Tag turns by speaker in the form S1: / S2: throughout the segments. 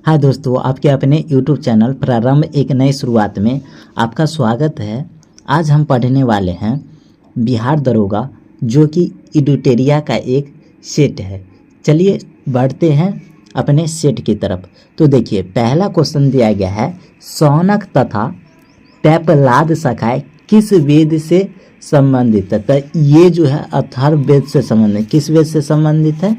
S1: हाय दोस्तों, आपके अपने YouTube चैनल प्रारंभ एक नई शुरुआत में आपका स्वागत है। आज हम पढ़ने वाले हैं बिहार दरोगा, जो कि एडिटोरिया का एक सेट है। चलिए बढ़ते हैं अपने सेट की तरफ। तो देखिए, पहला क्वेश्चन दिया गया है, शौनक तथा पैपलाद शाखाएं किस वेद से संबंधित है। तो ये जो है अथर्ववेद से संबंधित, किस वेद से संबंधित है?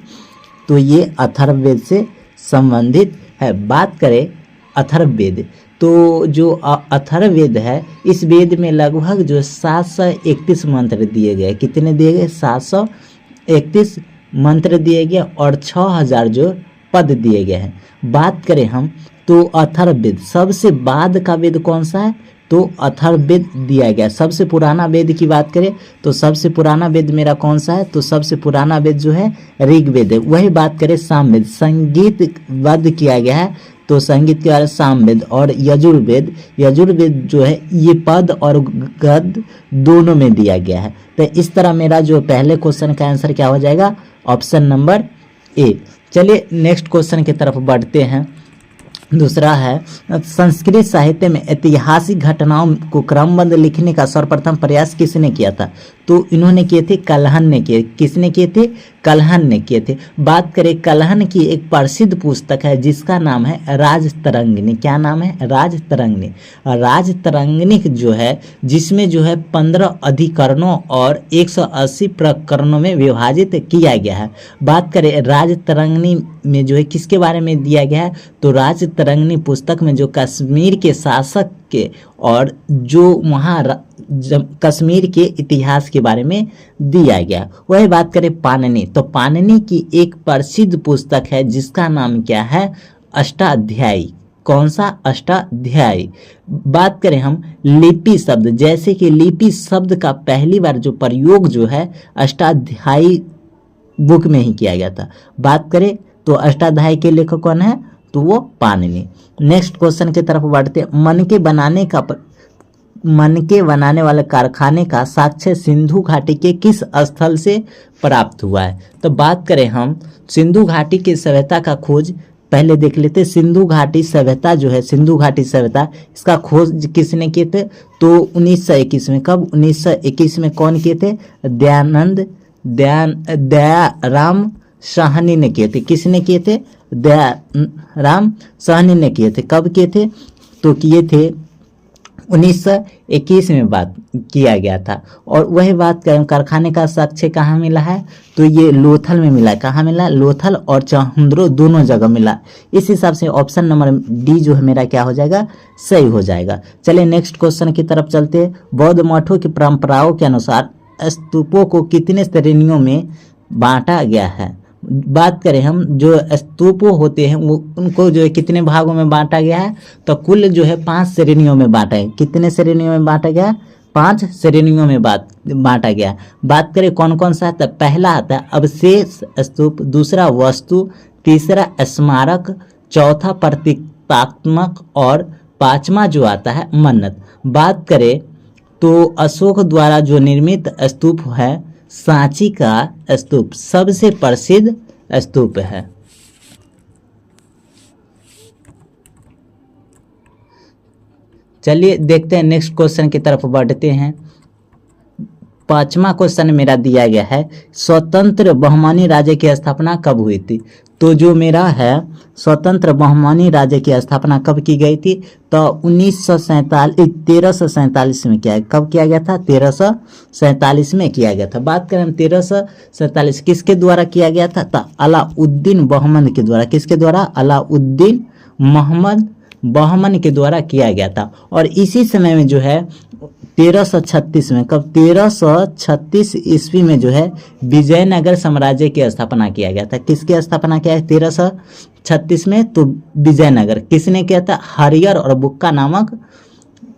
S1: तो ये अथर्ववेद से संबंधित है। बात करें अथर्ववेद, तो जो अथर्ववेद है, इस वेद में लगभग जो 731 मंत्र दिए गए। कितने दिए गए? 731 मंत्र दिए गए और 6000 जो पद दिए गए हैं। बात करें हम तो अथर्ववेद सबसे बाद का वेद कौन सा है? तो अथर्ववेद दिया गया। सबसे पुराना वेद की बात करें तो सबसे पुराना वेद मेरा कौन सा है? तो सबसे पुराना वेद जो है ऋग्वेद है। वही बात करें सामवेद, संगीतबद्ध किया गया है तो संगीत के बारे सामवेद। और यजुर्वेद, यजुर्वेद जो है ये पद और गद्य दोनों में दिया गया है। तो इस तरह मेरा जो पहले क्वेश्चन का आंसर क्या हो जाएगा? Option number A. चलिए नेक्स्ट क्वेश्चन की तरफ बढ़ते हैं। दूसरा है, संस्कृत साहित्य में ऐतिहासिक घटनाओं को क्रमबद्ध लिखने का सर्वप्रथम प्रयास किसने किया था? तो इन्होंने किए थे, कल्हण ने किए। किसने किए थे? कल्हण ने किए थे। बात करें कल्हण की एक प्रसिद्ध पुस्तक है जिसका नाम है राजतरंगिणी। क्या नाम है? राजतरंगिणी। राजतरंगिणी जो है, जिसमें जो है 15 अधिकरणों और 180 प्रकरणों में विभाजित किया गया है। बात करें राजतरंगिणी में जो है किसके बारे में दिया गया है? तो राजतरंगिणी पुस्तक में जो कश्मीर के शासक के और जो वहाँ कश्मीर के इतिहास के बारे में दिया गया। वही बात करें पाणिनि, तो पाणिनि की एक प्रसिद्ध पुस्तक है जिसका नाम क्या है? अष्टाध्यायी। कौन सा? अष्टाध्यायी। बात करें हम लिपि शब्द, जैसे कि लिपि शब्द का पहली बार जो प्रयोग जो है अष्टाध्यायी बुक में ही किया गया था। बात करें तो अष्टाध्यायी के लेखक कौन है? तो वो पाणिनि। नेक्स्ट क्वेश्चन की तरफ बढ़ते, मनके बनाने वाले कारखाने का साक्ष्य सिंधु घाटी के किस स्थल से प्राप्त हुआ है? तो बात करें हम सिंधु घाटी की सभ्यता का खोज पहले देख लेते। सिंधु घाटी सभ्यता जो है, सिंधु घाटी सभ्यता, इसका खोज किसने किए थे? तो 1921 में। कब? 1921 में। कौन किए थे? दयाराम साहनी ने किए थे। किसने किए थे? दयाराम साहनी ने किए थे। कब किए थे? तो किए थे 1921 में बात किया गया था। और वही बात करें कारखाने का साक्ष्य कहाँ मिला है? तो ये लोथल में मिला है। कहाँ मिला? लोथल और चहुंद्रो दोनों जगह मिला। इस हिसाब से ऑप्शन नंबर डी जो है मेरा क्या हो जाएगा? सही हो जाएगा। चलिए नेक्स्ट क्वेश्चन की तरफ चलते हैं। बौद्ध मठों की परंपराओं के अनुसार स्तूपों को कितने श्रेणियों में बांटा गया है? बात करें हम जो स्तूप होते हैं वो उनको जो है कितने भागों में बांटा गया है? तो कुल जो है 5 श्रेणियों में बांटा है। कितने श्रेणियों में बांटा गया? 5 श्रेणियों में बांटा गया। बात करें कौन कौन सा? तो पहला आता है अवशेष स्तूप, दूसरा वस्तु, तीसरा स्मारक, चौथा प्रतीकात्मक और 5वां जो आता है मन्नत। बात करें तो अशोक द्वारा जो निर्मित स्तूप है सांची का स्तूप सबसे प्रसिद्ध स्तूप है। चलिए देखते हैं नेक्स्ट क्वेश्चन की तरफ बढ़ते हैं। 5वां क्वेश्चन मेरा दिया गया है, स्वतंत्र बहमानी राज्य की स्थापना कब हुई थी? तो जो मेरा है स्वतंत्र बहमानी राज्य की स्थापना कब की गई थी? तो 1347 में किया। कब किया गया था? 1347 में किया गया था। बात करें हम 1347 किसके द्वारा किया गया था? तो अलाउद्दीन बहमन के द्वारा। किसके द्वारा? अलाउद्दीन मोहम्मद बहमन के द्वारा किया गया था। और इसी समय में जो है 1336 में, कब? 1336 ईस्वी में जो है विजयनगर साम्राज्य की स्थापना किया गया था। किसकी स्थापना किया है 1336 में? तो विजयनगर। किसने किया था? हरियर और बुक्का नामक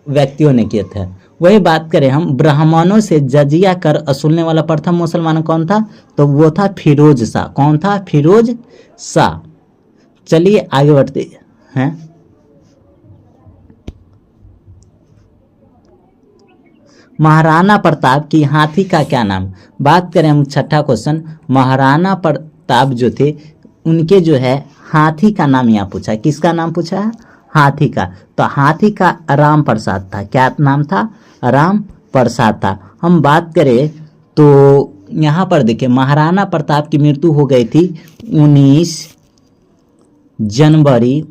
S1: व्यक्तियों ने किए थे। वही बात करें हम ब्राह्मणों से जजिया कर वसूलने वाला प्रथम मुसलमान कौन था? तो वो था फिरोज शाह। कौन था? फिरोज शाह। चलिए आगे बढ़ते हैं। महाराणा प्रताप की हाथी का क्या नाम? बात करें हम 6ठा क्वेश्चन, महाराणा प्रताप जो थे उनके जो है हाथी का नाम यहाँ पूछा। किसका नाम पूछा है? हाथी का। तो हाथी का राम प्रसाद था। क्या नाम था? राम प्रसाद था। हम बात करें तो यहाँ पर देखिए महाराणा प्रताप की मृत्यु हो गई थी 19 जनवरी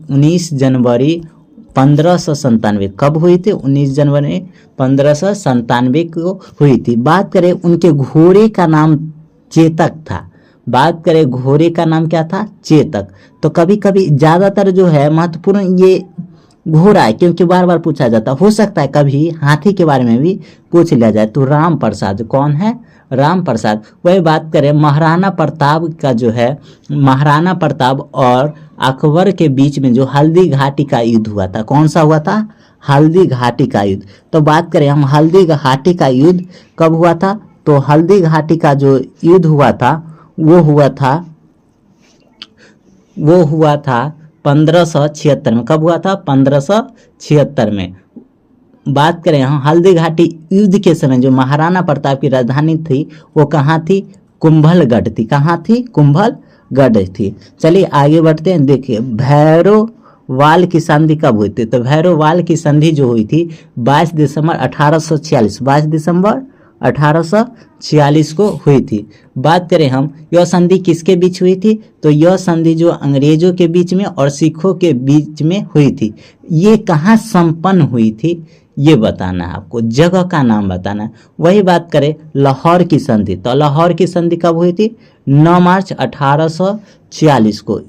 S1: 1597। कब हुई थी? 19 जनवरी 1597 को हुई थी। बात करें उनके घोड़े का नाम चेतक था। बात करें घोड़े का नाम क्या था? चेतक। तो कभी कभी ज़्यादातर जो है महत्वपूर्ण ये घोड़ा है, क्योंकि बार बार पूछा जाता। हो सकता है कभी हाथी के बारे में भी पूछ लिया जाए। तो राम प्रसाद कौन है? राम प्रसाद। वही बात करें महाराणा प्रताप का जो है, महाराणा प्रताप और अकबर के बीच में जो हल्दी घाटी का युद्ध हुआ था, कौन सा हुआ था? हल्दी घाटी का युद्ध। तो बात करें हम हल्दी घाटी का युद्ध कब हुआ था? तो हल्दी घाटी का जो युद्ध हुआ था वो हुआ था 1576 में। कब हुआ था? 1576 में। बात करें हम हल्दी घाटी युद्ध के समय जो महाराणा प्रताप की राजधानी थी वो कहाँ थी? कुंभलगढ़ थी। कहाँ थी? कुंभलगढ़ थी। चलिए आगे बढ़ते हैं। देखिए भैरोवाल की संधि कब हुई थी? तो भैरोवाल की संधि जो हुई थी 22 दिसंबर 1846। 22 दिसंबर 1846 को हुई थी। बात करें हम यह संधि किसके बीच हुई थी? तो यह संधि जो अंग्रेजों के बीच में और सिखों के बीच में हुई थी। ये कहाँ संपन्न हुई थी ये बताना है आपको, जगह का नाम बताना है। वही बात करें लाहौर की संधि। तो लाहौर की संधि कब हुई थी? 9 मार्च 1846 को।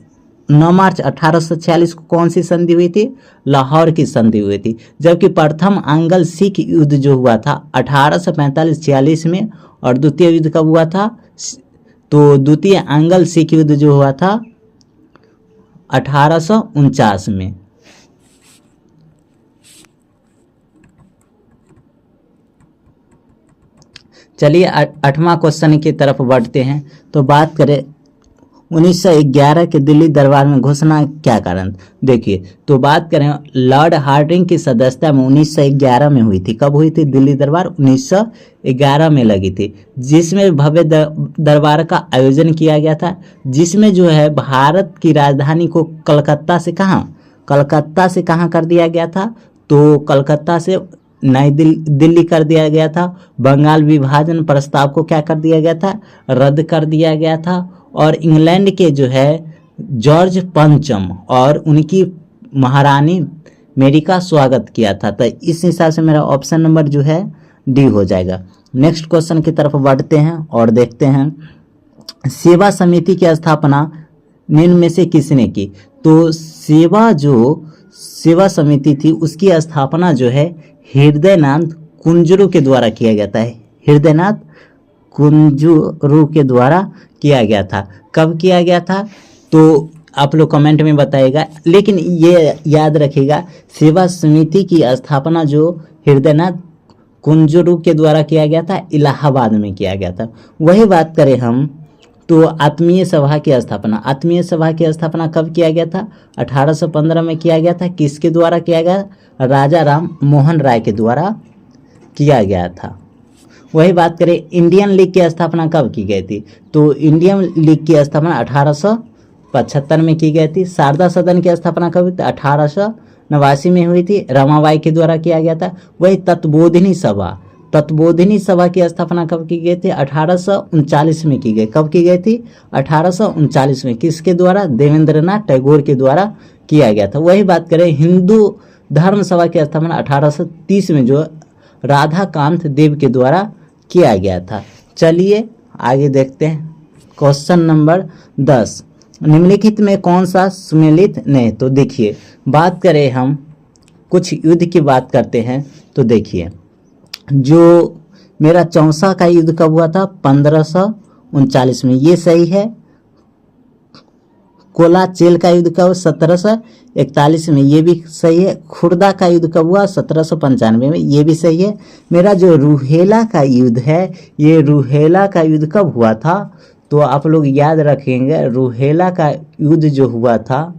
S1: 9 मार्च 1846 को कौन सी संधि हुई थी? लाहौर की संधि हुई थी। जबकि प्रथम आंग्ल सिख युद्ध जो हुआ था 1845-46 में, और द्वितीय युद्ध कब हुआ था? तो द्वितीय आंग्ल सिख युद्ध जो हुआ था 1849 में। चलिए 8वां क्वेश्चन की तरफ बढ़ते हैं। तो बात करें 1911 के दिल्ली दरबार में घोषणा क्या कारण? देखिए तो बात करें लॉर्ड हार्डिंग की सदस्यता में 1911 में हुई थी। कब हुई थी? दिल्ली दरबार 1911 में लगी थी, जिसमें भव्य दरबार का आयोजन किया गया था, जिसमें जो है भारत की राजधानी को कलकत्ता से कहाँ कर दिया गया था? तो कलकत्ता से नई दिल्ली कर दिया गया था। बंगाल विभाजन प्रस्ताव को क्या कर दिया गया था? रद्द कर दिया गया था। और इंग्लैंड के जो है जॉर्ज पंचम और उनकी महारानी मेरी का स्वागत किया था। तो इस हिसाब से मेरा ऑप्शन नंबर जो है डी हो जाएगा। नेक्स्ट क्वेश्चन की तरफ बढ़ते हैं और देखते हैं सेवा समिति की स्थापना निम्न में से किसने की? तो सेवा समिति थी उसकी स्थापना जो है हृदयनाथ कुंजरू के द्वारा किया गया था। हृदयनाथ कुंजरू के द्वारा किया गया था। कब किया गया था? तो आप लोग कमेंट में बताइएगा। लेकिन ये याद रखिएगा सेवा समिति की स्थापना जो हृदयनाथ कुंजरू के द्वारा किया गया था इलाहाबाद में किया गया था। वही बात करें हम तो आत्मीय सभा की स्थापना कब किया गया था? 1815 में किया गया था। किसके द्वारा किया गया? राजा राम मोहन राय के द्वारा किया गया था। वही बात करें इंडियन लीग की स्थापना कब की गई थी? तो इंडियन लीग की स्थापना 1875 में की गई थी। शारदा सदन की स्थापना कब हुई थी? 1889 में हुई थी, रमाबाई के द्वारा किया गया था। वही तत्बोधिनी सभा की स्थापना कब की गई थी? 1839 में की गई। कब की गई थी? 1839 में। किसके द्वारा? देवेंद्रनाथ टैगोर के द्वारा किया गया था। वही बात करें हिंदू धर्म सभा की स्थापना 1830 में जो राधाकांत देव के द्वारा किया गया था। चलिए आगे देखते हैं क्वेश्चन नंबर 10। निम्नलिखित में कौन सा सुमेलित नहीं? तो देखिए बात करें हम कुछ युद्ध की बात करते हैं। तो देखिए जो मेरा चौसा का युद्ध कब हुआ था? 1539 में, ये सही है। कोलाचेल का युद्ध कब? 1741 में, ये भी सही है। खुर्दा का युद्ध कब हुआ? 1795 में, ये भी सही है। मेरा जो रूहेला का युद्ध है, ये रूहेला का युद्ध कब हुआ था? तो आप लोग याद रखेंगे रूहेला का युद्ध जो हुआ था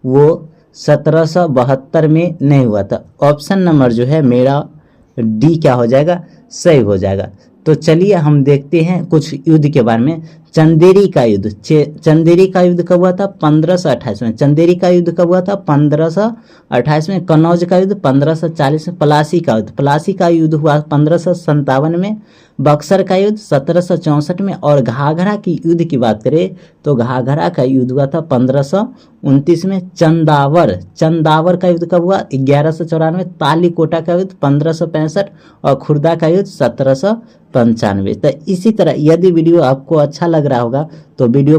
S1: वो 1772 में नहीं हुआ था। ऑप्शन नंबर जो है मेरा डी क्या हो जाएगा? सही हो जाएगा। तो चलिए हम देखते हैं कुछ युद्ध के बारे में। चंदेरी का युद्ध, चंदेरी का युद्ध कब हुआ था? 1528 में। चंदेरी का युद्ध कब हुआ था? 1528 में। कन्नौज का युद्ध 1540 में। प्लासी का युद्ध, प्लासी का युद्ध हुआ 1557 में। बक्सर का युद्ध 1764 में। और घाघरा की युद्ध की बात करें तो घाघरा का युद्ध हुआ था 1529 में। चंदावर का युद्ध कब हुआ? 1194। तालीकोटा का युद्ध 1565 और खुर्दा का युद्ध 1795। तो इसी तरह यदि वीडियो आपको अच्छा लग रहा होगा तो वीडियो